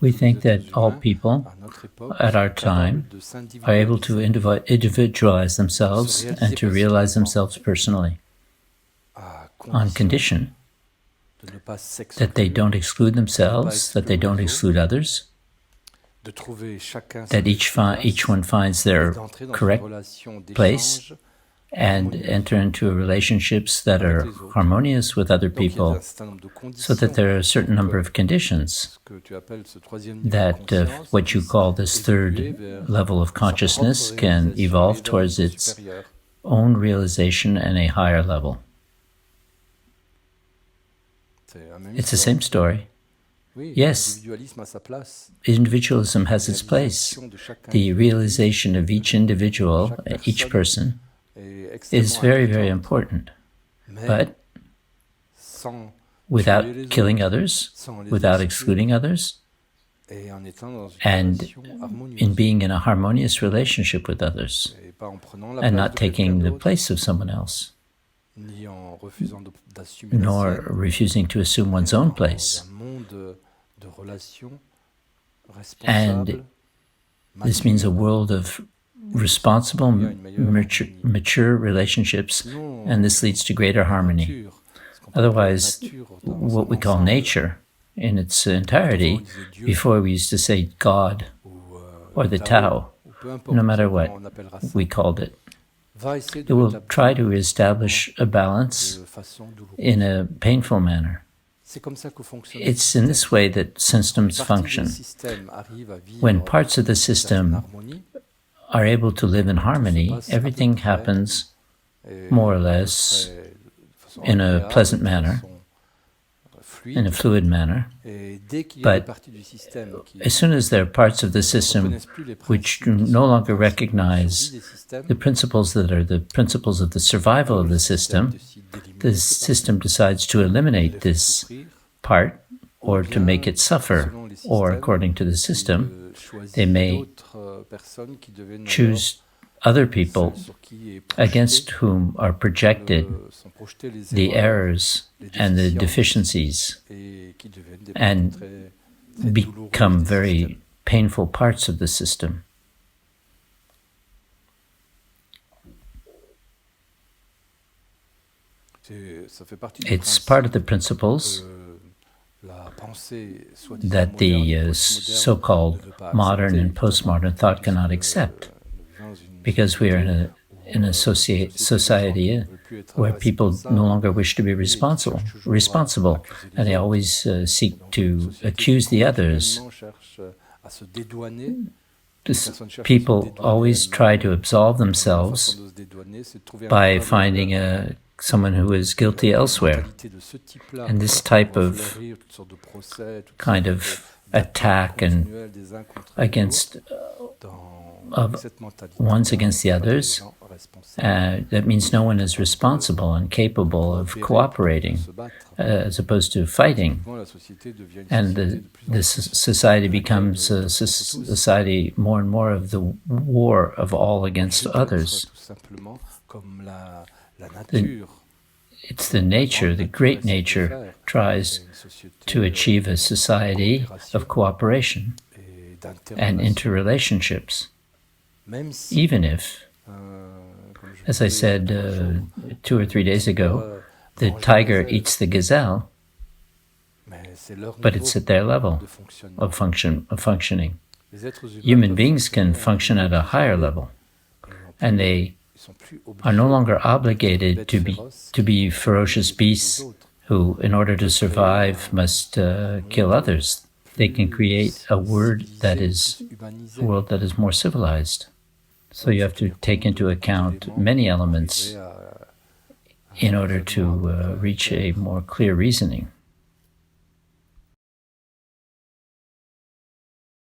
We think that all people at our time are able to individualize themselves and to realize themselves personally, on condition that they don't exclude themselves, that they don't exclude others, that each one finds their correct place and enter into relationships that are harmonious with other people, so that there are a certain number of conditions that what you call this third level of consciousness can evolve towards its own realization and a higher level. It's the same story. Yes, individualism has its place. The realization of each individual, each person, is very, very important. But without killing others, without excluding others, and in being in a harmonious relationship with others, and not taking the place of someone else, nor refusing to assume one's own place. And this means a world of responsible, mature relationships, and this leads to greater harmony. Otherwise, what we call nature in its entirety, before we used to say God or the Tao, no matter what we called it, it will try to establish a balance in a painful manner. It's in this way that systems function. When parts of the system are able to live in harmony, everything happens more or less in a pleasant manner, in a fluid manner. But as soon as there are parts of the system which do no longer recognize the principles that are the principles of the survival of the system decides to eliminate this part or to make it suffer, or according to the system, they may choose other people against whom are projected the errors and the deficiencies and become very painful parts of the system. It's part of the principles that the so-called modern and postmodern thought cannot accept, because we are in a society where people no longer wish to be responsible, and they always seek to accuse the others. People always try to absolve themselves by finding someone who is guilty elsewhere. And this type of kind of attack and against ones against the others, that means no one is responsible and capable of cooperating, as opposed to fighting. And this society becomes a society more and more of the war of all against others. It's the nature, the great nature, tries to achieve a society of cooperation and interrelationships. Even if, as I said 2 or 3 days ago, the tiger eats the gazelle, but it's at their level of functioning. Human beings can function at a higher level, and they are no longer obligated to be ferocious beasts who, in order to survive, must kill others. They can create a world that is more civilized. So you have to take into account many elements in order to reach a more clear reasoning.